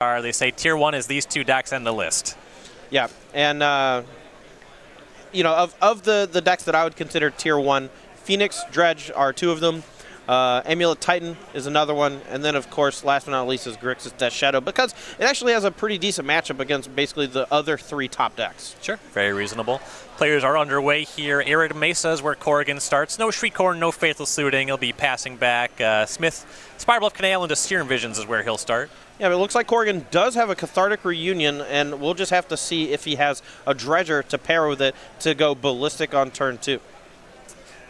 They say tier 1 is these 2 decks and the list. Yeah, and of the decks that I would consider tier 1, Phoenix, Dredge are 2 of them. Amulet Titan is another one, and then of course, last but not least, is Grixis Death Shadow, because it actually has a pretty decent matchup against basically the other 3 top decks. Sure, very reasonable. Players are underway here. Arid Mesa is where Corrigan starts. No Shriekcorn, no Faithful Suiting. He'll be passing back. Smith, Spirebluff Canal into Serum Visions is where he'll start. Yeah, but it looks like Corrigan does have a Cathartic Reunion, and we'll just have to see if he has a Dredger to pair with it to go ballistic on turn 2.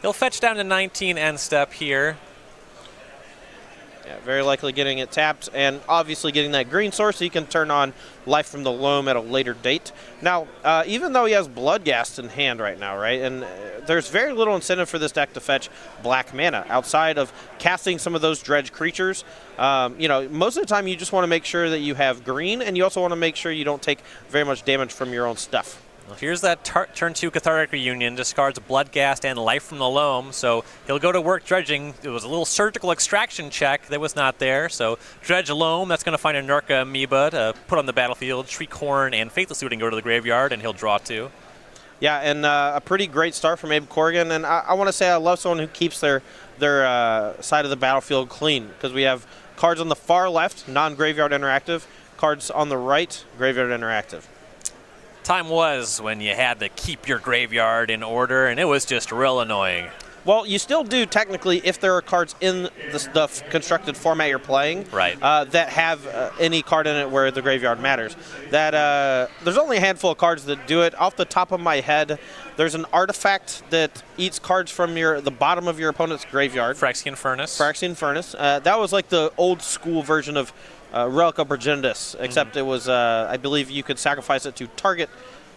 He'll fetch down to 19 end step here. Yeah, very likely getting it tapped, and obviously getting that green source so he can turn on Life from the Loam at a later date. Now, even though he has Bloodghast in hand right now, right, and there's very little incentive for this deck to fetch black mana outside of casting some of those Dredge creatures. Most of the time you just want to make sure that you have green, and you also want to make sure you don't take very much damage from your own stuff. Well, here's that turn 2 Cathartic Reunion. Discards Bloodghast and Life from the Loam, so he'll go to work dredging. It was a little surgical extraction check that was not there, so Dredge Loam, that's going to find a Narca Amoeba to put on the battlefield. Shriekcorn and Faithless Suiting go to the graveyard, and he'll draw 2. Yeah, and a pretty great start from Abe Corrigan, and I want to say I love someone who keeps their side of the battlefield clean, because we have cards on the far left, non-graveyard interactive, cards on the right, graveyard interactive. Time was when you had to keep your graveyard in order, and it was just real annoying. Well, you still do technically if there are cards in the constructed format you're playing, right, that have any card in it where the graveyard matters. That there's only a handful of cards that do it. Off the top of my head, there's an artifact that eats cards from the bottom of your opponent's graveyard. Phyrexian Furnace. Phyrexian Furnace. That was like the old school version of Relic of Progenitus, except it was, I believe you could sacrifice it to target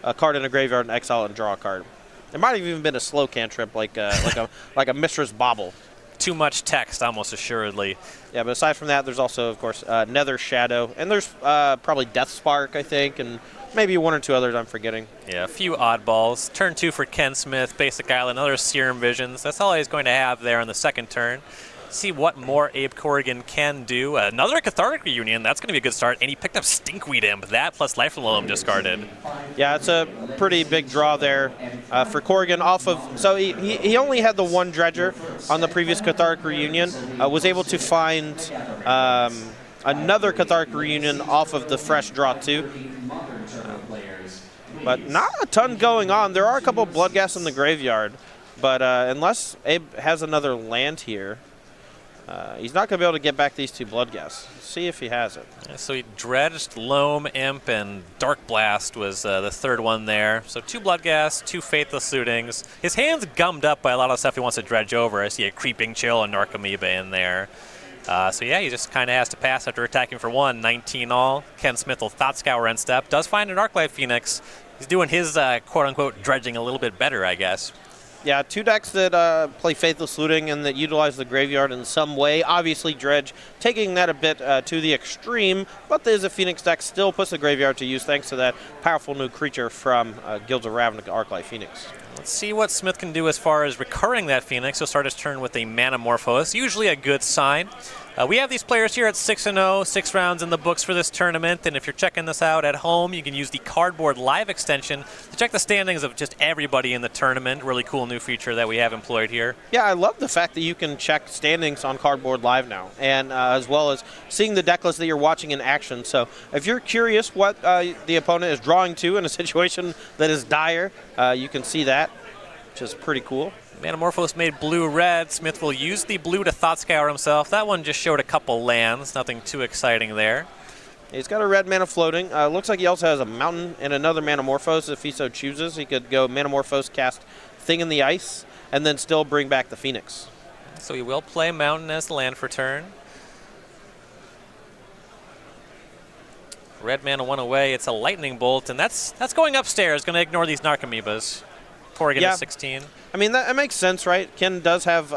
a card in a graveyard and exile it and draw a card. It might have even been a slow cantrip, like a Mistress Bauble. Too much text, almost assuredly. Yeah, but aside from that, there's also, of course, Nether Shadow, and there's probably Death Spark, I think, and maybe 1 or 2 others I'm forgetting. Yeah, a few oddballs. Turn 2 for Ken Smith, Basic Island, another Serum Visions. That's all he's going to have there on the second turn. See what more Abe Corrigan can do. Another Cathartic Reunion, that's going to be a good start. And he picked up Stinkweed Imp. That plus Life from the Loam discarded. Yeah, it's a pretty big draw there for Corrigan off of... So he only had the 1 Dredger on the previous Cathartic Reunion. Was able to find another Cathartic Reunion off of the fresh draw 2. But not a ton going on. There are a couple of Bloodghast in the graveyard. But unless Abe has another land here... he's not going to be able to get back these 2 Bloodghasts. See if he has it. Yeah, so he dredged Loam, Imp, and Dark Blast was the third one there. So 2 Bloodghasts, 2 Faithless Suitings. His hand's gummed up by a lot of stuff he wants to dredge over. I see a Creeping Chill and Narc Amoeba in there. So yeah, he just kind of has to pass after attacking for 1. 19 all. Ken Smith will Thought Scour end step. Does find an Arclight Phoenix. He's doing his quote-unquote dredging a little bit better, I guess. Yeah, 2 decks that play Faithless Looting and that utilize the graveyard in some way. Obviously, Dredge taking that a bit to the extreme, but there's a Phoenix deck still puts the graveyard to use thanks to that powerful new creature from Guilds of Ravnica, Arclight Phoenix. Let's see what Smith can do as far as recurring that Phoenix. He'll start his turn with a Manamorphose, usually a good sign. We have these players here at 6-0, 6 rounds in the books for this tournament, and if you're checking this out at home, you can use the Cardboard Live extension to check the standings of just everybody in the tournament. Really cool new feature that we have employed here. Yeah, I love the fact that you can check standings on Cardboard Live now, and as well as seeing the deck list that you're watching in action. So if you're curious what the opponent is drawing to in a situation that is dire, you can see that, which is pretty cool. Manamorphose made blue-red. Smith will use the blue to Thought Scour himself. That one just showed a couple lands. Nothing too exciting there. He's got a red mana floating. Looks like he also has a mountain and another Manamorphose if he so chooses. He could go Manamorphose, cast Thing in the Ice, and then still bring back the Phoenix. So he will play mountain as the land for turn. Red mana 1 away. It's a Lightning Bolt, and that's going upstairs. Going to ignore these Narc Amoebas. Corrigan at 16. I mean, that makes sense, right? Ken does have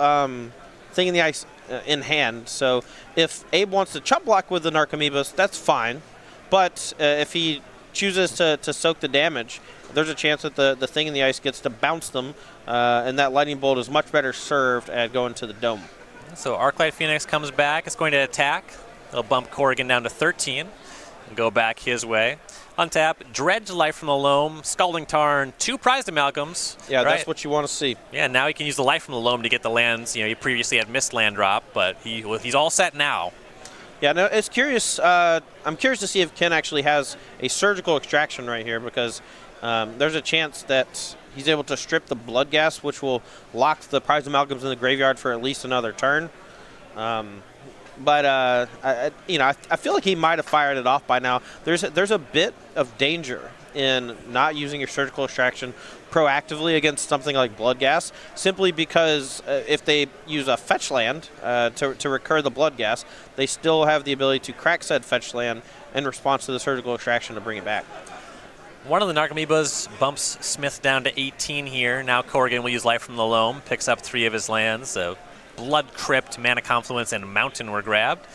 Thing in the Ice in hand, so if Abe wants to chump block with the Narc Amoebas, that's fine. But if he chooses to soak the damage, there's a chance that the Thing in the Ice gets to bounce them, and that Lightning Bolt is much better served at going to the Dome. So Arclight Phoenix comes back. It's going to attack. It'll bump Corrigan down to 13. Go back his way. Untap, Dredge Life from the Loam, Scalding Tarn, 2 prized amalgams. Yeah, right? that's what you want to see. Yeah, now he can use the Life from the Loam to get the lands. You know, he previously had missed land drop, but he's all set now. Yeah, no, it's curious. I'm curious to see if Ken actually has a surgical extraction right here, because there's a chance that he's able to strip the Bloodghast, which will lock the prized amalgams in the graveyard for at least another turn. But I feel like he might have fired it off by now. There's a bit of danger in not using your surgical extraction proactively against something like Bloodghast, simply because if they use a fetch land to recur the Bloodghast, they still have the ability to crack said fetch land in response to the surgical extraction to bring it back. One of the Narcomoebas bumps Smith down to 18 here. Now Corrigan will use Life from the Loam, picks up 3 of his lands. So Blood Crypt, Mana Confluence, and Mountain were grabbed.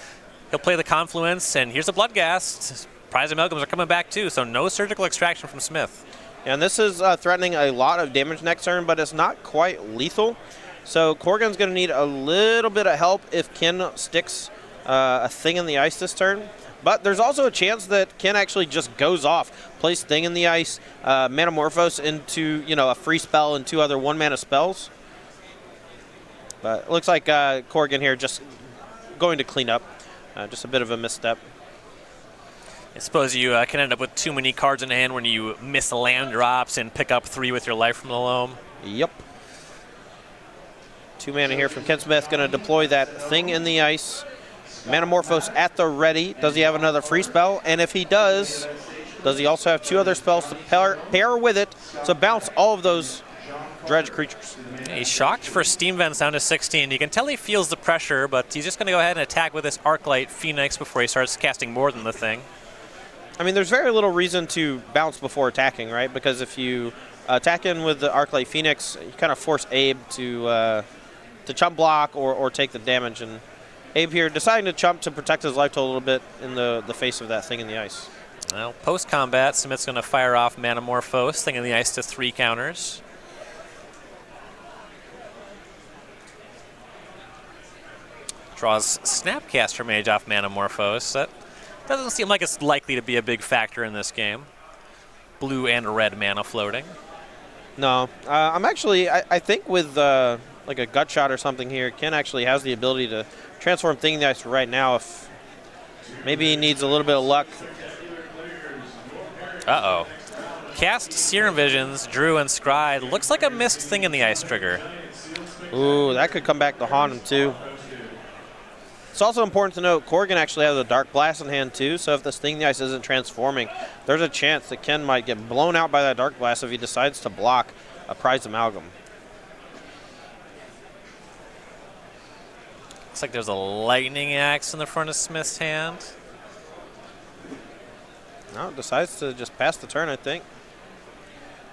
He'll play the Confluence, and here's a Bloodghast. Prize Amalgams are coming back too, so no surgical extraction from Smith. And this is threatening a lot of damage next turn, but it's not quite lethal. So Corrigan's going to need a little bit of help if Ken sticks a Thing in the Ice this turn. But there's also a chance that Ken actually just goes off, plays Thing in the Ice, Manamorphose into a free spell and 2 other 1-mana spells. But it looks like Corrigan here just going to clean up. Just a bit of a misstep. I suppose you can end up with too many cards in hand when you miss land drops and pick up 3 with your Life from the Loam. Yep. 2 mana here from Ken Smith. Going to deploy that Thing in the Ice. Manamorphose at the ready. Does he have another free spell? And if he does he also have 2 other spells to pair with it to bounce all of those Dredge creatures? He's shocked for Steam Vents down to 16. You can tell he feels the pressure, but he's just going to go ahead and attack with this Arclight Phoenix before he starts casting more than the Thing. I mean, there's very little reason to bounce before attacking, right? Because if you attack in with the Arclight Phoenix, you kind of force Abe to chump block or take the damage. And Abe here deciding to chump to protect his life total a little bit in the face of that Thing in the Ice. Well, post-combat, Smith's going to fire off Manamorphose, Thing in the Ice to 3 counters. Draws Snapcaster Mage off Manamorphose. That doesn't seem like it's likely to be a big factor in this game. Blue and red mana floating. No, I think with like a gut shot or something here, Ken actually has the ability to transform Thing in the Ice right now if maybe he needs a little bit of luck. Uh-oh. Cast Serum Visions, Drew, and Scry. Looks like a missed Thing in the Ice trigger. Ooh, that could come back to haunt him too. It's also important to note Corrigan actually has a Dark Blast in hand too, so if this Thing in the Ice isn't transforming, there's a chance that Ken might get blown out by that Dark Blast if he decides to block a prized amalgam. Looks like there's a Lightning Axe in the front of Smith's hand. No, decides to just pass the turn, I think.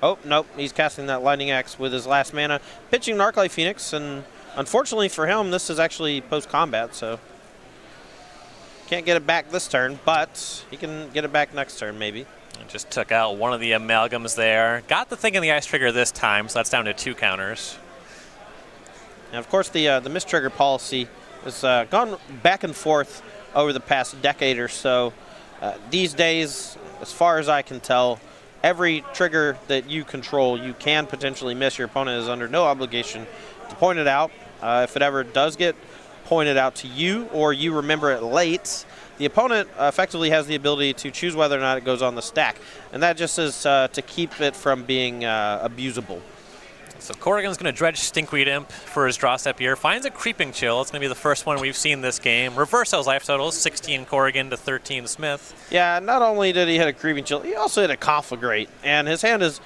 Oh, nope, he's casting that Lightning Axe with his last mana, pitching an Arclight Phoenix, and unfortunately for him, this is actually post-combat, so can't get it back this turn, but he can get it back next turn, maybe. Just took out one of the amalgams there. Got the Thing in the Ice trigger this time, so that's down to 2 counters. And of course, the mistrigger policy has gone back and forth over the past decade or so. These days, as far as I can tell, every trigger that you control, you can potentially miss. Your opponent is under no obligation to point it out. If it ever does get pointed out to you or you remember it late, the opponent effectively has the ability to choose whether or not it goes on the stack. And that just is to keep it from being abusable. So Corrigan's going to Dredge Stinkweed Imp for his draw step here. Finds a Creeping Chill. It's going to be the first one we've seen this game. Reverse those life totals, 16 Corrigan to 13 Smith. Yeah, not only did he hit a Creeping Chill, he also hit a Conflagrate. And his hand is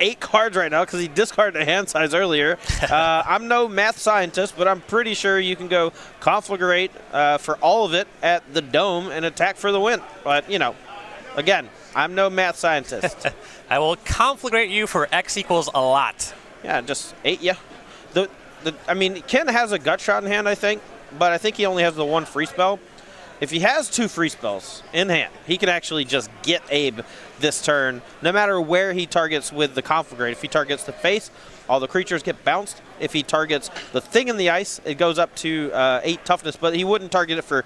8 cards right now because he discarded a hand size earlier. I'm no math scientist, but I'm pretty sure you can go Conflagrate for all of it at the Dome and attack for the win. But, again, I'm no math scientist. I will conflagrate you for X equals a lot. Yeah, just 8 ya. I mean, Ken has a gut shot in hand, I think, but I think he only has the 1 free spell. If he has 2 free spells in hand, he can actually just get Abe this turn, no matter where he targets with the Conflagrate. If he targets the face, all the creatures get bounced. If he targets the Thing in the Ice, it goes up to 8 toughness, but he wouldn't target it for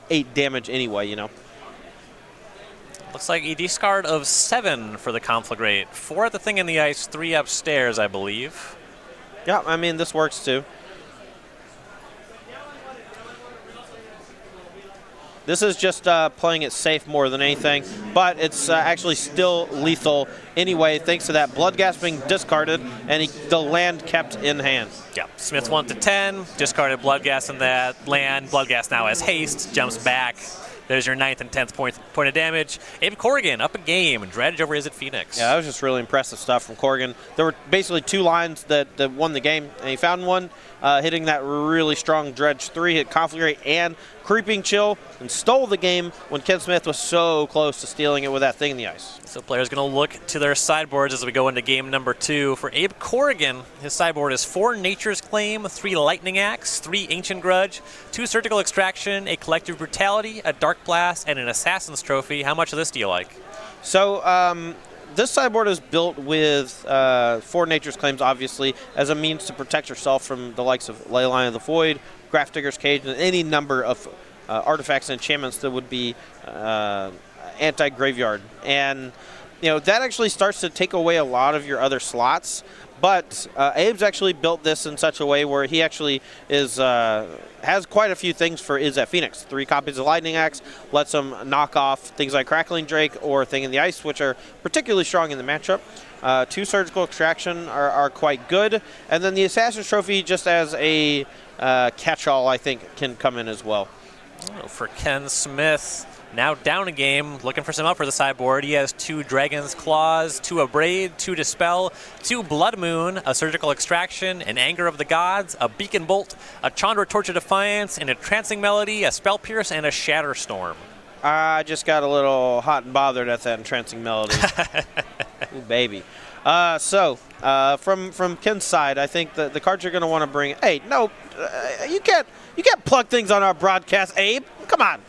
8 damage anyway, Looks like a discard of 7 for the Conflagrate. 4 at the Thing in the Ice, 3 upstairs, I believe. Yeah, I mean, this works too. This is just playing it safe more than anything, but it's actually still lethal anyway, thanks to that Bloodghast being discarded and the land kept in hand. Yeah, Smith 1 to 10, discarded Bloodghast in that land. Bloodghast now has haste, jumps back. There's your 9th and 10th point of damage. Abe Corrigan up a game, dredge over Izzet Phoenix. Yeah, that was just really impressive stuff from Corrigan. There were basically 2 lines that won the game, and he found one, hitting that really strong dredge 3, hit Conflagrate and Creeping Chill, and stole the game when Ken Smith was so close to stealing it with that Thing in the Ice. So players going to look to their sideboards as we go into game number 2. For Abe Corrigan, his sideboard is 4 Nature's Claim, 3 Lightning Axe, 3 Ancient Grudge, 2 Surgical Extraction, a Collective Brutality, a Dark Blast, and an Assassin's Trophy. How much of this do you like? So this sideboard is built with 4 Nature's Claims, obviously, as a means to protect yourself from the likes of Leyline of the Void, Grafdigger's Cage, and any number of artifacts and enchantments that would be anti-graveyard. And, you know, that actually starts to take away a lot of your other slots. But Abe's actually built this in such a way where he actually is has quite a few things for Izzet Phoenix. 3 copies of Lightning Axe lets him knock off things like Crackling Drake or Thing in the Ice, which are particularly strong in the matchup. 2 Surgical Extraction are quite good. And then the Assassin's Trophy, just as a catch-all, I think, can come in as well. Oh, for Ken Smith, now down a game, looking for some up for the sideboard. He has 2 Dragon's Claws, 2 Abrade, 2 Dispel, 2 Blood Moon, a Surgical Extraction, an Anger of the Gods, a Beacon Bolt, a Chandra Torch of Defiance, and a Trancing Melody, a Spell Pierce, and a Shatter Storm. I just got a little hot and bothered at that Entrancing Melody. Ooh, baby. From Ken's side, I think the cards you're going to want to bring. Hey, no, you can't plug things on our broadcast, Abe. Come on.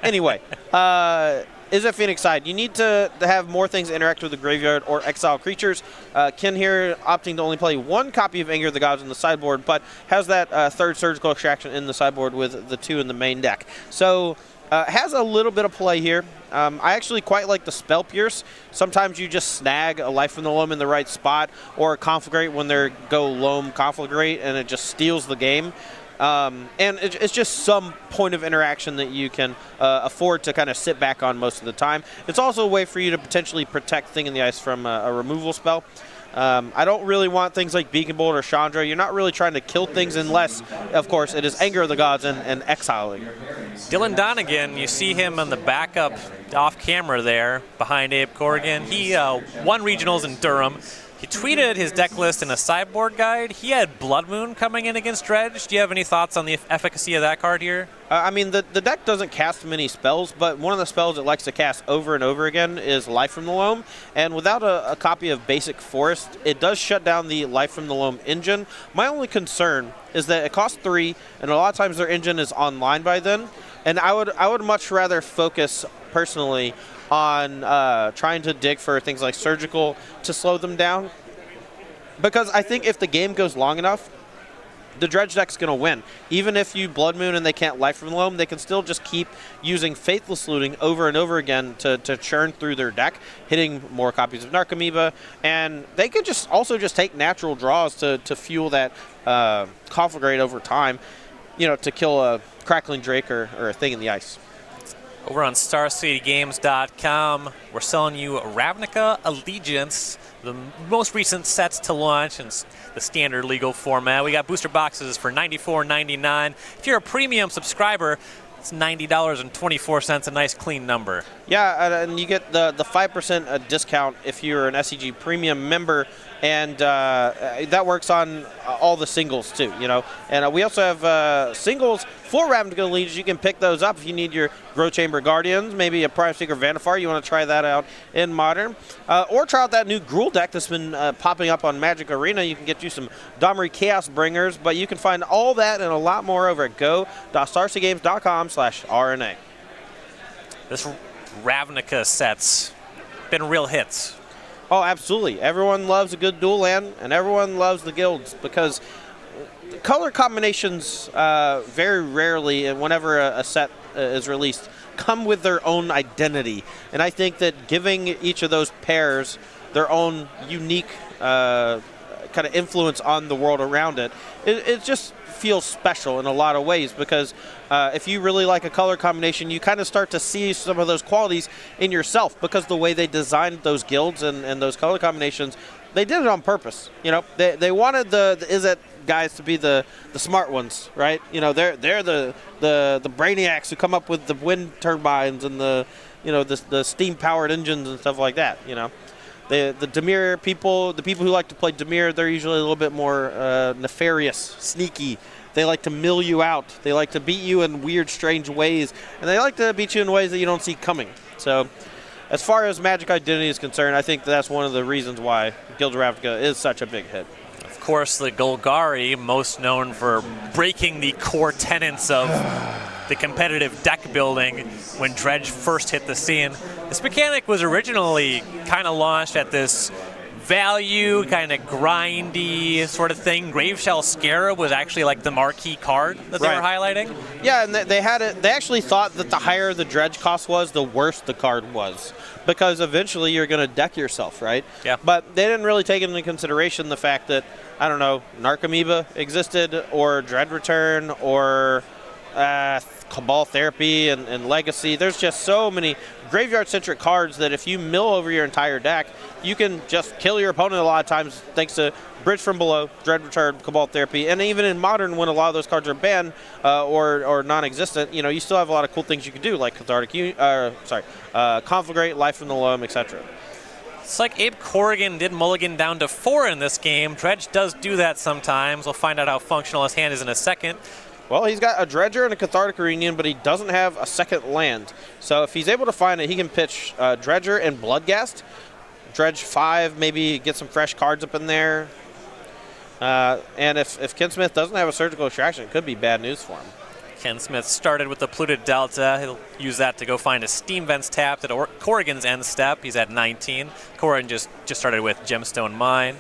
Anyway, Izzet Phoenix side, you need to have more things interact with the graveyard or exile creatures. Ken here opting to only play 1 copy of Anger of the Gods in the sideboard, but has that 3rd Surgical Extraction in the sideboard with the 2 in the main deck. So has a little bit of play here. I actually quite like the Spell Pierce. Sometimes you just snag a Life from the Loam in the right spot, or a Conflagrate when they go Loam Conflagrate, and it just steals the game. And it's just some point of interaction that you can afford to kind of sit back on most of the time. It's also a way for you to potentially protect Thing in the Ice from a removal spell. I don't really want things like Beacon Bolt or Chandra. You're not really trying to kill things unless, of course, it is Anger of the Gods and exiling. Dylan Donegan, you see him on the backup off camera there behind Abe Corrigan. He won regionals in Durham. He tweeted his deck list in a sideboard guide. He had Blood Moon coming in against Dredge. Do you have any thoughts on the efficacy of that card here? I mean, the deck doesn't cast many spells, but one of the spells it likes to cast over and over again is Life from the Loam. And without a copy of Basic Forest, it does shut down the Life from the Loam engine. My only concern is that it costs 3, and a lot of times their engine is online by then. And I would much rather focus personally on trying to dig for things like Surgical to slow them down. Because I think if the game goes long enough, the Dredge deck's going to win. Even if you Blood Moon and they can't Life from the Loam, they can still just keep using Faithless Looting over and over again to churn through their deck, hitting more copies of Narcomoeba. And they could just also just take natural draws to fuel that Conflagrate over time, you know, to kill a Crackling Drake or a Thing in the Ice. Over on StarCityGames.com, we're selling you Ravnica Allegiance, the most recent sets to launch in the standard legal format. We got booster boxes for $94.99. If you're a premium subscriber, it's $90.24, a nice clean number. Yeah, and you get the 5% discount if you're an SCG Premium member, and that works on all the singles too, you know. And we also have singles for Ravnica Legions. You can pick those up if you need your Grow Chamber Guardians, maybe a Prime Seeker Vanifar. You want to try that out in Modern. Or try out that new Gruul deck that's been popping up on Magic Arena. You can get you some Domri Chaos Bringers, but you can find all that and a lot more over at go.starcitygames.com/RNA. This Ravnica set's been real hits. Oh, absolutely. Everyone loves a good dual land, and everyone loves the guilds because color combinations very rarely, and whenever a set is released, come with their own identity. And I think that giving each of those pairs their own unique kind of influence on the world around it just feels special in a lot of ways, because if you really like a color combination, you kind of start to see some of those qualities in yourself, because the way they designed those guilds and those color combinations, they did it on purpose. You know, they wanted the Izzet guys to be the smart ones, right? You know, they're the brainiacs who come up with the wind turbines and the steam powered engines and stuff like that. You know, the Dimir people, the people who like to play Dimir, they're usually a little bit more nefarious, sneaky. They like to mill you out. They like to beat you in weird, strange ways, and they like to beat you in ways that you don't see coming. So, as far as Magic identity is concerned, I think that's one of the reasons why Guild of Ravnica is such a big hit. Of course, the Golgari, most known for breaking the core tenets of the competitive deck building when Dredge first hit the scene. This mechanic was originally kind of launched at this value, kind of grindy sort of thing. Graveshell Scarab was actually like the marquee card that they were highlighting. Yeah, and they had it. They actually thought that the higher the dredge cost was, the worse the card was, because eventually you're going to deck yourself, right? Yeah. But they didn't really take into consideration the fact that, I don't know, Narcomoeba existed, or Dread Return, or Cabal Therapy and Legacy. There's just so many graveyard-centric cards that if you mill over your entire deck, you can just kill your opponent a lot of times thanks to Bridge from Below, Dread Return, Cabal Therapy, and even in Modern, when a lot of those cards are banned or non-existent, you know, you still have a lot of cool things you can do, like Conflagrate, Life from the Loam, etc. It's like Abe Corrigan did mulligan down to 4 in this game. Dredge does do that sometimes. We'll find out how functional his hand is in a second. Well, he's got a Dredger and a Cathartic Reunion, but he doesn't have a second land. So if he's able to find it, he can pitch Dredger and Bloodghast. Dredge 5, maybe get some fresh cards up in there. And if Ken Smith doesn't have a Surgical Extraction, it could be bad news for him. Ken Smith started with the Polluted Delta. He'll use that to go find a Steam Vents tapped at Corrigan's end step. He's at 19. Corrigan just started with Gemstone Mine.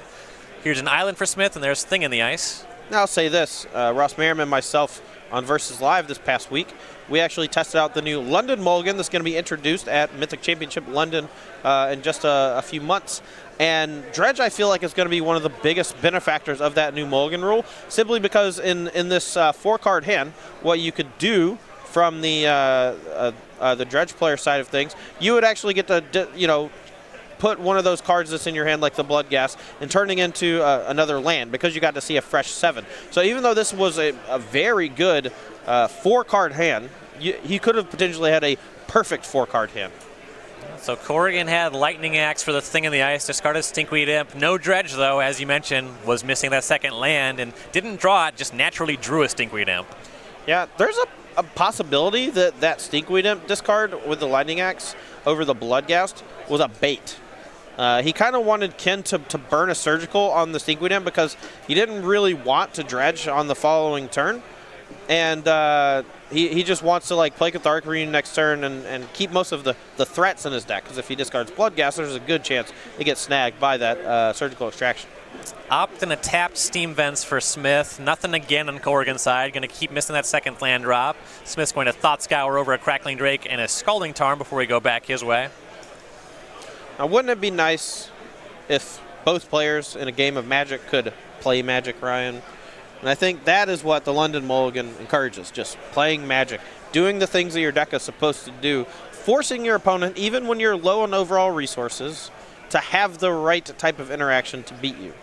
Here's an island for Smith, and there's Thing in the Ice. Now I'll say this, Ross Merriman and myself on Versus Live this past week, we actually tested out the new London Mulligan that's going to be introduced at Mythic Championship London in just a few months. And Dredge, I feel like, is going to be one of the biggest benefactors of that new Mulligan rule, simply because in this 4-card hand, what you could do from the Dredge player side of things, you would actually get to, put one of those cards that's in your hand, like the Bloodghast, and turning into another land, because you got to see a fresh 7. So even though this was a very good 4-card hand, he could have potentially had a perfect 4-card hand. So Corrigan had Lightning Axe for the Thing in the Ice, discarded Stinkweed Imp. No Dredge, though, as you mentioned, was missing that second land and didn't draw it, just naturally drew a Stinkweed Imp. Yeah, there's a possibility that Stinkweed Imp discard with the Lightning Axe over the Bloodghast was a bait. He kind of wanted Ken to burn a Surgical on the Stinkweed Imp because he didn't really want to Dredge on the following turn. And he just wants to play Cathartic Reunion next turn and keep most of the threats in his deck, because if he discards Bloodghast, there's a good chance he gets snagged by that Surgical Extraction. Opt and a tapped Steam Vents for Smith. Nothing again on Corrigan's side. Going to keep missing that second land drop. Smith's going to Thought Scour over a Crackling Drake and a Scalding Tarn before we go back his way. Now, wouldn't it be nice if both players in a game of Magic could play Magic, Ryan? And I think that is what the London Mulligan encourages, just playing Magic, doing the things that your deck is supposed to do, forcing your opponent, even when you're low on overall resources, to have the right type of interaction to beat you.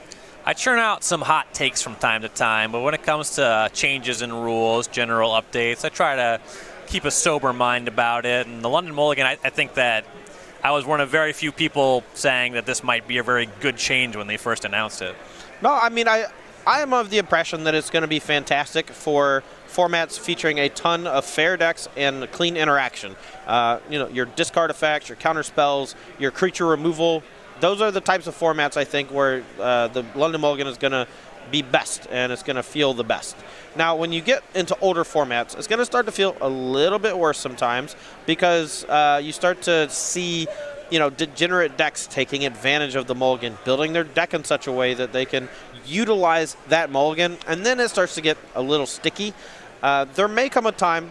I churn out some hot takes from time to time, but when it comes to changes in rules, general updates, I try to keep a sober mind about it. And the London Mulligan, I think that I was one of very few people saying that this might be a very good change when they first announced it. No, I mean, I am of the impression that it's going to be fantastic for formats featuring a ton of fair decks and clean interaction. Your discard effects, your counter spells, your creature removal. Those are the types of formats, I think, where the London Mulligan is going to be best, and it's going to feel the best. Now, when you get into older formats, it's going to start to feel a little bit worse sometimes, because you start to see, degenerate decks taking advantage of the Mulligan, building their deck in such a way that they can utilize that Mulligan, and then it starts to get a little sticky. There may come a time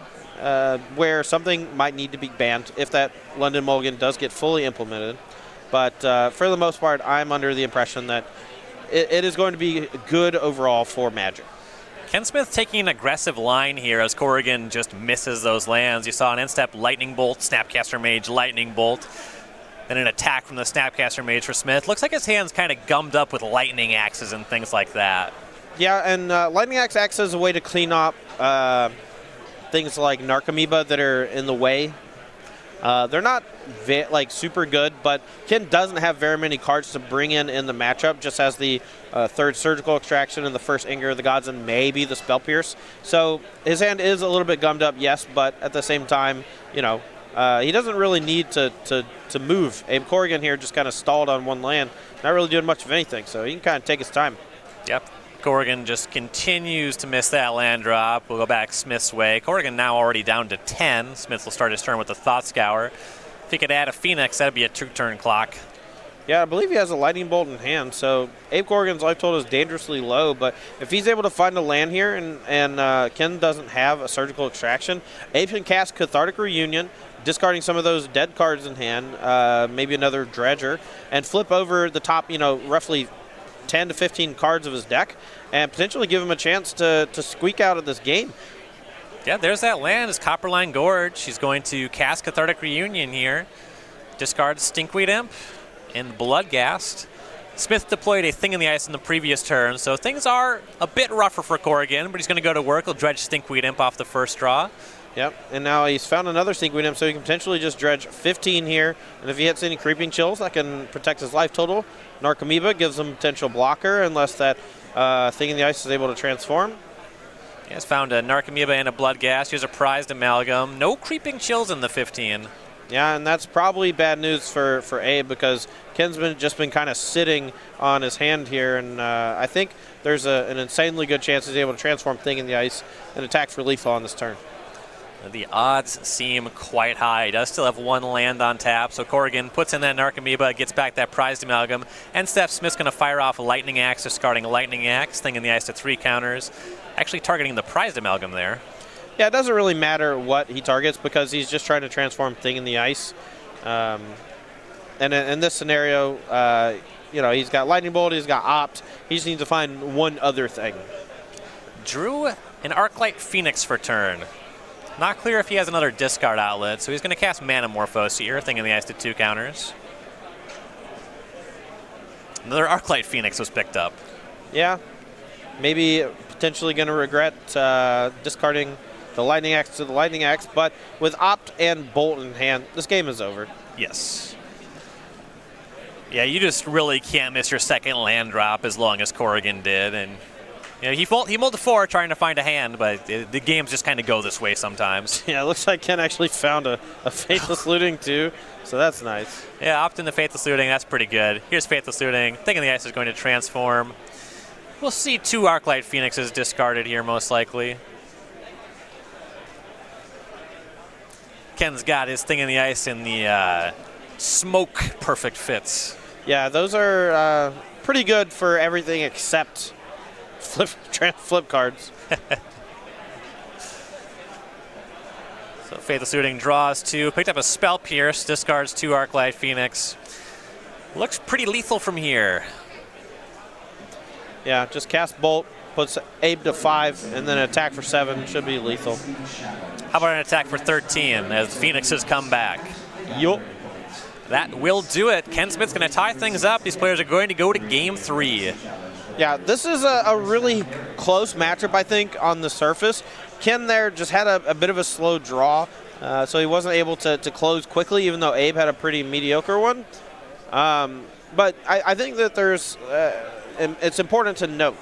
where something might need to be banned if that London Mulligan does get fully implemented. But for the most part, I'm under the impression that it is going to be good overall for Magic. Ken Smith taking an aggressive line here as Corrigan just misses those lands. You saw an in-step Lightning Bolt, Snapcaster Mage, Lightning Bolt, then an attack from the Snapcaster Mage for Smith. Looks like his hand's kind of gummed up with Lightning Axes and things like that. Yeah, and Lightning Axe acts as a way to clean up things like Narcomoeba that are in the way. They're not super good, but Ken doesn't have very many cards to bring in the matchup, just has the third Surgical Extraction and the first Anger of the Gods and maybe the Spell Pierce. So his hand is a little bit gummed up, yes, but at the same time, he doesn't really need to move. Abe Corrigan here just kind of stalled on one land, not really doing much of anything, so he can kind of take his time. Yep. Corrigan just continues to miss that land drop. We'll go back Smith's way. Corrigan now already down to 10. Smith will start his turn with the Thought Scour. If he could add a Phoenix, that'd be a 2-turn clock. Yeah, I believe he has a Lightning Bolt in hand, so Abe Corrigan's life total is dangerously low, but if he's able to find a land here and Ken doesn't have a Surgical Extraction, Abe can cast Cathartic Reunion, discarding some of those dead cards in hand, maybe another Dredger, and flip over the top, roughly 10 to 15 cards of his deck and potentially give him a chance to squeak out of this game. Yeah, there's that land. It's Copperline Gorge. She's going to cast Cathartic Reunion here. Discard Stinkweed Imp and Bloodghast. Smith deployed a Thing in the Ice in the previous turn, so things are a bit rougher for Corrigan, but he's going to go to work. He'll dredge Stinkweed Imp off the first draw. Yep, and now he's found another Stinkweed Imp, so he can potentially just dredge 15 here, and if he hits any Creeping Chills, that can protect his life total. Narcomoeba gives him potential blocker unless that Thing in the Ice is able to transform. He has found a Narcomoeba and a Bloodghast. Here's a Prized Amalgam. No Creeping Chills in the 15. Yeah, and that's probably bad news for Abe because Ken's just been kind of sitting on his hand here, and I think there's an insanely good chance he's able to transform Thing in the Ice and attack for lethal on this turn. The odds seem quite high. He does still have one land on tap, so Corrigan puts in that Narcomoeba, gets back that Prized Amalgam, and Steph Smith's going to fire off a Lightning Axe, discarding a Lightning Axe, Thing in the Ice to 3 counters, actually targeting the Prized Amalgam there. Yeah, it doesn't really matter what he targets because he's just trying to transform Thing in the Ice. And in this scenario, he's got Lightning Bolt, he's got Opt, he just needs to find one other thing. Drew an Arclight Phoenix for turn. Not clear if he has another discard outlet, so he's going to cast Manamorphose here, Thing in the Ice to 2 counters. Another Arclight Phoenix was picked up. Yeah, maybe potentially going to regret discarding the Lightning Axe to the Lightning Axe, but with Opt and Bolt in hand, this game is over. Yes. Yeah, you just really can't miss your second land drop as long as Corrigan did, and he mulled to 4 trying to find a hand, but the games just kind of go this way sometimes. Yeah, it looks like Ken actually found a Faithless Looting too, so that's nice. Yeah, opt in the Faithless Looting, that's pretty good. Here's Faithless Looting. Thing in the Ice is going to transform. We'll see 2 Arclight Phoenixes discarded here most likely. Ken's got his Thing in the Ice in the Smoke Perfect Fits. Yeah, those are pretty good for everything except flip cards. So Faithless Looting draws 2, picked up a Spell Pierce, discards 2 Arclight Phoenix. Looks pretty lethal from here. Yeah, just cast Bolt, puts Abe to 5, and then an attack for 7 should be lethal. How about an attack for 13 as Phoenixes come back? Yup. That will do it. Ken Smith's going to tie things up. These players are going to go to Game 3. Yeah, this is a really close matchup, I think, on the surface. Ken there just had a bit of a slow draw, so he wasn't able to close quickly, even though Abe had a pretty mediocre one. But I think that it's important to note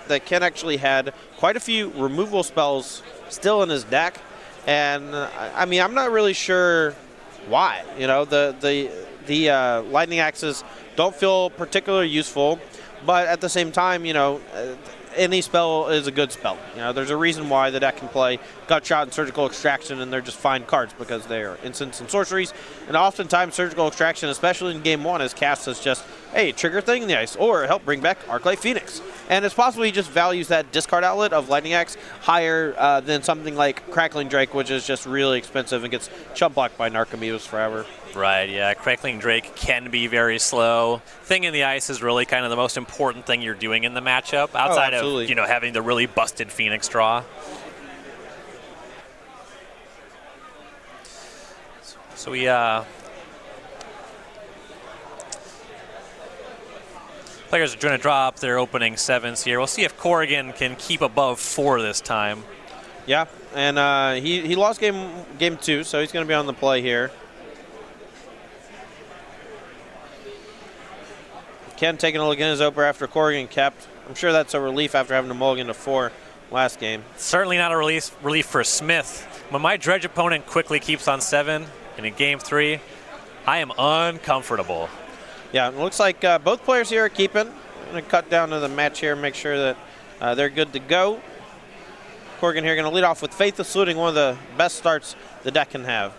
that Ken actually had quite a few removal spells still in his deck, and I mean, I'm not really sure why. The Lightning Axes don't feel particularly useful. But at the same time, any spell is a good spell. There's a reason why the deck can play Gutshot and Surgical Extraction, and they're just fine cards because they are instants and sorceries. And oftentimes, Surgical Extraction, especially in Game 1, is cast as just, hey, trigger Thing in the Ice, or help bring back Arclight Phoenix. And it's possible he just values that discard outlet of Lightning Axe higher than something like Crackling Drake, which is just really expensive and gets chump blocked by Narcomoebas forever. Right, yeah. Crackling Drake can be very slow. Thing in the ice is really kind of the most important thing you're doing in the matchup, outside of having the really busted Phoenix draw. So we players are trying to draw up their opening 7s here. We'll see if Corrigan can keep above 4 this time. Yeah, and he lost game 2, so he's going to be on the play here. Ken taking a look in his opener after Corrigan kept. I'm sure that's a relief after having to mulligan to 4 last game. Certainly not a relief for Smith. When my dredge opponent quickly keeps on 7 and in game 3, I am uncomfortable. Yeah, it looks like both players here are keeping. I'm going to cut down to the match here and make sure that they're good to go. Corrigan here going to lead off with Faithless Looting, one of the best starts the deck can have.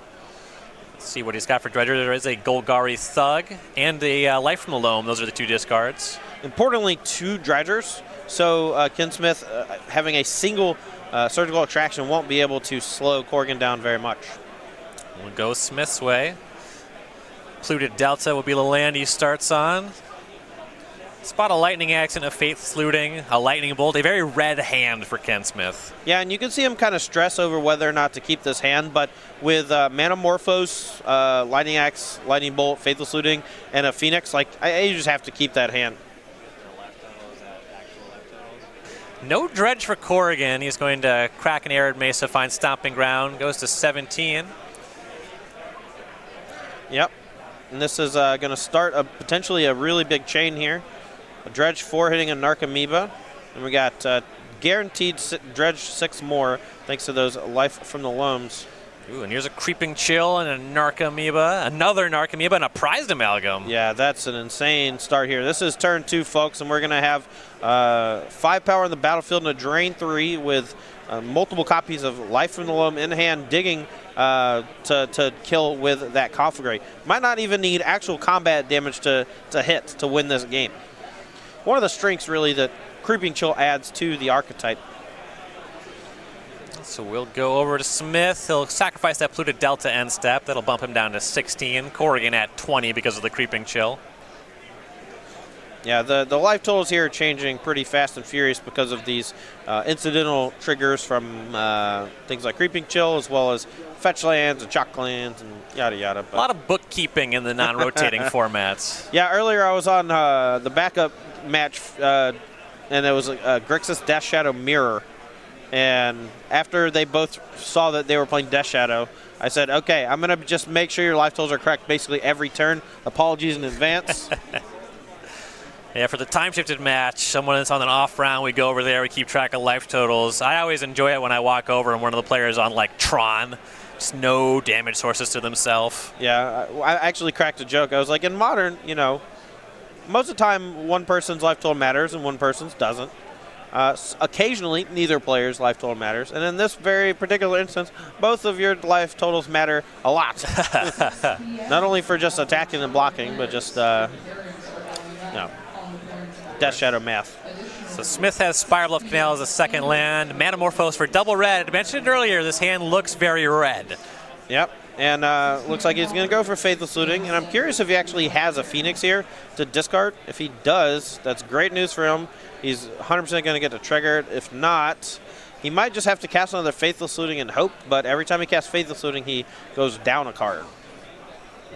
Let's see what he's got for Dredger. There is a Golgari Thug and a Life from the Loam. Those are the 2 discards. Importantly, 2 dredgers. So Ken Smith having a single surgical extraction won't be able to slow Corrigan down very much. We'll go Smith's way. Pluted Delta will be the land he starts on. Spot a Lightning Axe and a Faithless Looting, a Lightning Bolt, a very red hand for Ken Smith. Yeah, and you can see him kind of stress over whether or not to keep this hand, but with Manamorphose, Lightning Axe, Lightning Bolt, Faithless Looting, and a Phoenix, you just have to keep that hand. No dredge for Corrigan. He's going to crack an Arid Mesa, find Stomping Ground, goes to 17. Yep, and this is going to start potentially a really big chain here. A dredge 4 hitting a Narcomoeba, and we got guaranteed dredge 6 more thanks to those Life from the Loams. Ooh, and here's a Creeping Chill and a Narcomoeba, another Narcomoeba, and a Prized Amalgam. Yeah, that's an insane start here. This is turn 2, folks, and we're going to have 5 power on the battlefield and a drain 3 with multiple copies of Life from the Loam in hand, digging to kill with that Conflagrate. Might not even need actual combat damage to hit to win this game. One of the strengths, really, that Creeping Chill adds to the archetype. So we'll go over to Smith. He'll sacrifice that Pluted Delta end step. That'll bump him down to 16. Corrigan at 20 because of the Creeping Chill. Yeah, the life totals here are changing pretty fast and furious because of these incidental triggers from things like Creeping Chill, as well as fetch lands and chalk lands and yada yada. But a lot of bookkeeping in the non-rotating formats. Yeah, earlier I was on the backup match, and it was Grixis Death Shadow Mirror. And after they both saw that they were playing Death Shadow, I said, okay, I'm going to just make sure your life totals are correct basically every turn. Apologies in advance. Yeah, for the time-shifted match, someone that's on an off round, we go over there, we keep track of life totals. I always enjoy it when I walk over and one of the players on, Tron, just no damage sources to themselves. Yeah, I actually cracked a joke. I was like, in Modern, most of the time one person's life total matters and one person's doesn't. Occasionally, neither player's life total matters. And in this very particular instance, both of your life totals matter a lot. Not only for just attacking and blocking, but just, Death Shadow math. So Smith has Spiral of Canal as a second land. Manamorphose for double red. I mentioned it earlier, this hand looks very red. Yep. And looks like he's going to go for Faithless Looting. And I'm curious if he actually has a Phoenix here to discard. If he does, that's great news for him. He's 100% going to get to trigger it. If not, he might just have to cast another Faithless Looting and hope. But every time he casts Faithless Looting, he goes down a card.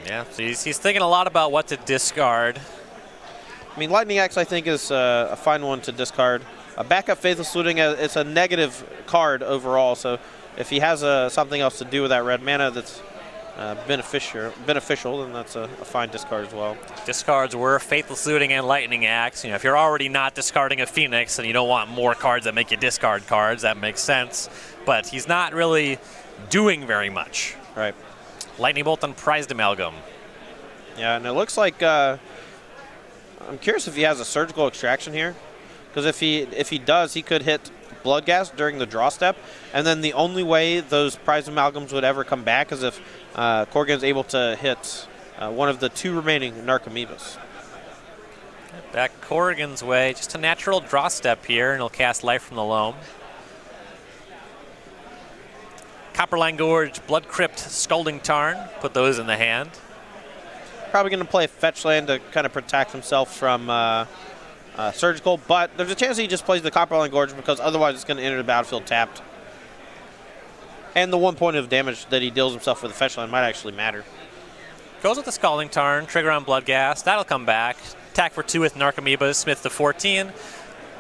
Yeah, so he's thinking a lot about what to discard. I mean, Lightning Axe, I think, is a fine one to discard. A backup Faithless Looting, it's a negative card overall. So if he has something else to do with that red mana that's beneficial, then that's a fine discard as well. Discards were Faithless Looting and Lightning Axe. If you're already not discarding a Phoenix and you don't want more cards that make you discard cards, that makes sense. But he's not really doing very much. Right. Lightning Bolt and Prized Amalgam. Yeah, and it looks like I'm curious if he has a surgical extraction here, because if he does, he could hit Bloodghast during the draw step, and then the only way those Prized Amalgams would ever come back is if Corrigan's able to hit one of the 2 remaining Narcomoebas. Back Corrigan's way. Just a natural draw step here, and he'll cast Life from the Loam. Copperline Gorge, Blood Crypt, Scalding Tarn. Put those in the hand. Probably going to play a fetch land to kind of protect himself from Surgical, but there's a chance he just plays the Copperline Gorge because otherwise it's going to enter the battlefield tapped. And the 1 point of damage that he deals himself with the fetch land might actually matter. Goes with the Scalding Tarn, trigger on Bloodghast. That'll come back. Attack for 2 with Narcomoebas, Smith to 14.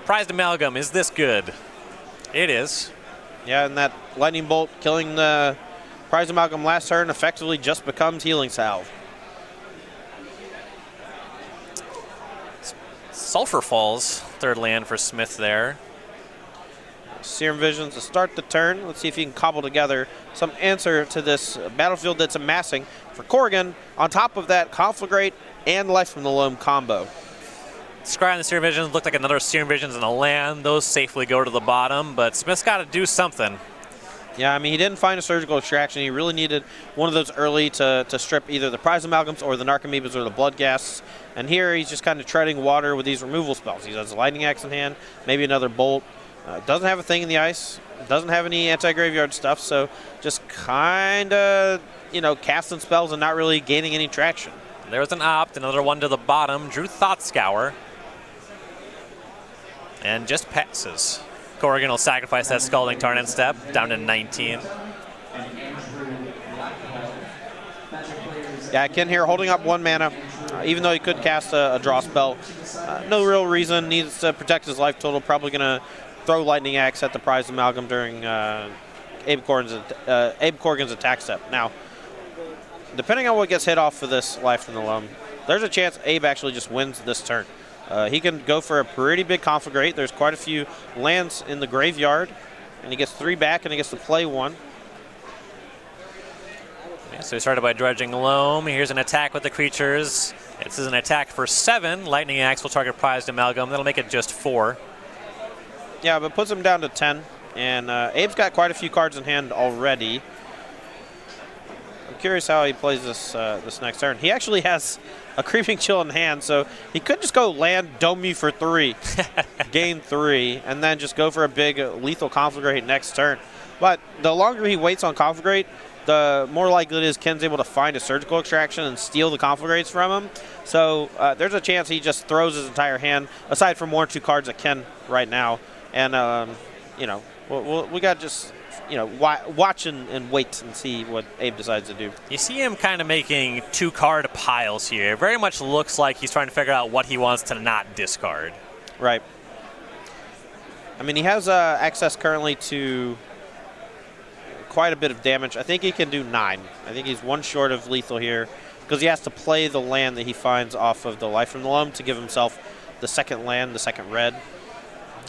Prized Amalgam, is this good? It is. Yeah, and that Lightning Bolt killing the Prized Amalgam last turn effectively just becomes Healing Salve. Sulphur Falls, third land for Smith there. Serum Visions to start the turn. Let's see if he can cobble together some answer to this battlefield that's amassing for Corrigan. On top of that, Conflagrate and Life from the Loam combo. Scry on the Serum Visions looked like another Serum Visions in a land. Those safely go to the bottom, but Smith's got to do something. Yeah, I mean, he didn't find a Surgical Extraction. He really needed one of those early to strip either the Prize Amalgams or the Narcomoebas or the Bloodghasts. And here he's just kind of treading water with these removal spells. He has a Lightning Axe in hand, maybe another Bolt. Doesn't have a thing in the ice. Doesn't have any anti-graveyard stuff, so just kind of, casting spells and not really gaining any traction. There's an opt, another one to the bottom. Drew Thought Scour. And just passes. Corrigan will sacrifice that Scalding Tarn and step down to 19. Yeah, Ken here holding up 1 mana, even though he could cast a draw spell. No real reason, needs to protect his life total. Probably going to throw Lightning Axe at the Prized Amalgam during Abe Corrigan's attack step. Now, depending on what gets hit off for this Life from the Loam, there's a chance Abe actually just wins this turn. He can go for a pretty big Conflagrate. There's quite a few lands in the graveyard, and he gets 3 back, and he gets to play 1. Yeah, so he started by Dredging Loam. Here's an attack with the creatures. This is an attack for 7. Lightning Axe will target Prized Amalgam. That'll make it just 4. Yeah, but puts him down to 10, and Abe's got quite a few cards in hand already. I'm curious how he plays this this next turn. He actually has a Creeping Chill in hand, so he could just go land Dome Me for 3, gain 3, and then just go for a big lethal Conflagrate next turn. But the longer he waits on Conflagrate, the more likely it is Ken's able to find a Surgical Extraction and steal the Conflagrates from him. So there's a chance he just throws his entire hand, aside from 1 or 2 cards at Ken right now. And, we got to just, watch and wait and see what Abe decides to do. You see him kind of making 2-card piles here. It very much looks like he's trying to figure out what he wants to not discard. Right. I mean, he has access currently to quite a bit of damage. I think he can do 9. I think he's 1 short of lethal here because he has to play the land that he finds off of the Life from the Loam to give himself the second land, the second red.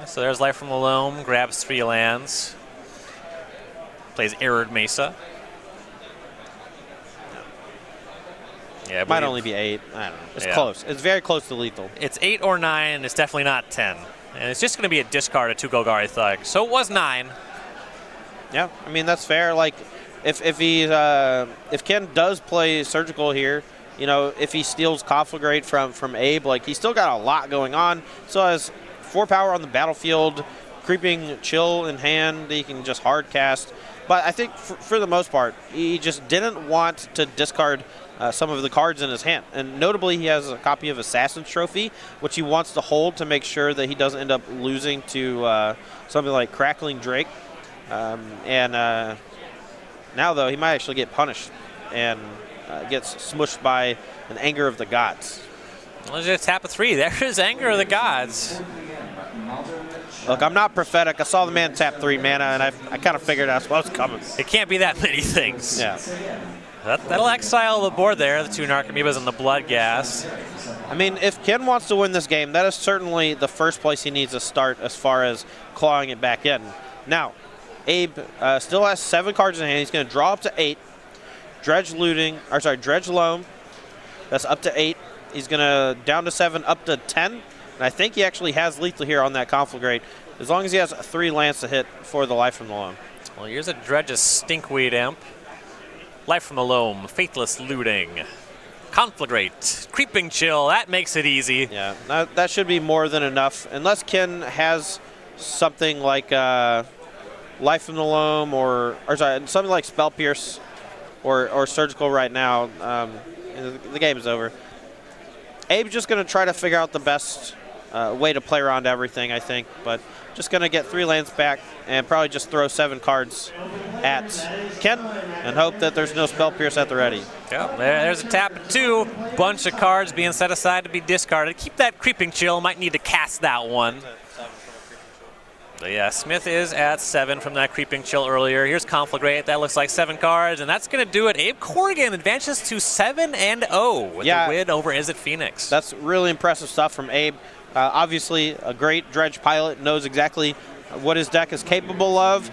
So there's Life from the Loam, grabs 3 lands. Plays Arid Mesa. Yeah, might only be 8. I don't know. It's Yeah. close. It's very close to lethal. It's 8 or 9. It's definitely not 10. And it's just going to be a discard of 2 Golgari Thug. So it was 9. Yeah, I mean, that's fair. Like, if Ken does play Surgical here, if he steals Conflagrate from Abe, like, he's still got a lot going on. Still has 4 power on the battlefield, Creeping Chill in hand that he can just hard cast. But I think for the most part, he just didn't want to discard some of the cards in his hand. And notably, he has a copy of Assassin's Trophy, which he wants to hold to make sure that he doesn't end up losing to something like Crackling Drake. Now, though, he might actually get punished and gets smushed by an Anger of the Gods. Let's just tap a 3. There is Anger of the Gods. Look, I'm not prophetic. I saw the man tap 3 mana, and I kind of figured that's what was coming. It can't be that many things. Yeah. That'll exile the board there, the 2 Narcomoebas and the Bloodghast. I mean, if Ken wants to win this game, that is certainly the first place he needs to start as far as clawing it back in. Now, Abe still has 7 cards in hand. He's going to draw up to 8. Dredge Loam. That's up to 8. He's going to down to 7, up to 10. And I think he actually has lethal here on that Conflagrate, as long as he has 3 lands to hit for the Life from the Loam. Well, here's a Dredge's Stinkweed Imp. Life from the Loam, Faithless Looting. Conflagrate, Creeping Chill, that makes it easy. Yeah, that should be more than enough. Unless Ken has something like Life from the Loam or sorry, something like Spell Pierce or Surgical right now, the game is over. Abe's just going to try to figure out the best way to play around everything, I think, but just going to get 3 lands back and probably just throw 7 cards at Ken and hope that there's no Spell Pierce at the ready. Yeah, there's a tap at 2. Bunch of cards being set aside to be discarded. Keep that Creeping Chill. Might need to cast that one. But yeah, Smith is at 7 from that Creeping Chill earlier. Here's Conflagrate. That looks like 7 cards, and that's going to do it. Abe Corrigan advances to 7-0 with the win over Is It Phoenix. That's really impressive stuff from Abe. Obviously, a great dredge pilot, knows exactly what his deck is capable of.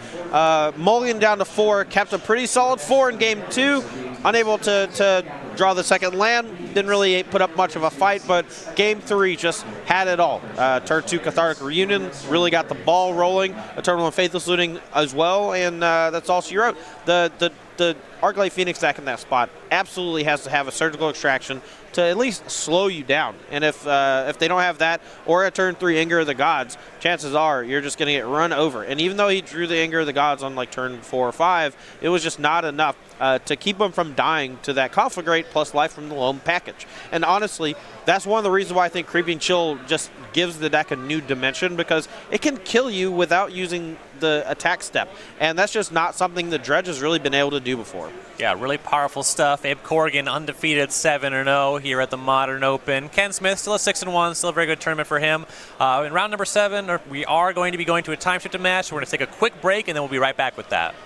Mulligan down to 4, kept a pretty solid 4 in game 2. Unable to draw the second land, didn't really put up much of a fight, but game 3 just had it all. Turn 2 Cathartic Reunion, really got the ball rolling. Eternal and Faithless Looting as well, and that's all she wrote. The Arclight Phoenix deck in that spot absolutely has to have a Surgical Extraction to at least slow you down. And if they don't have that, or at turn 3 Anger of the Gods, chances are you're just going to get run over. And even though he drew the Anger of the Gods on like turn 4 or 5, it was just not enough to keep him from dying to that Conflagrate plus Life from the Loam package. And honestly, that's one of the reasons why I think Creeping Chill just gives the deck a new dimension, because it can kill you without using the attack step. And that's just not something the Dredge has really been able to do before. Yeah, really powerful stuff. Abe Corrigan undefeated 7-0 here at the Modern Open. Ken Smith still a 6-1, still a very good tournament for him. In round number 7, we are going to be going to a time shifted match. We're going to take a quick break, and then we'll be right back with that.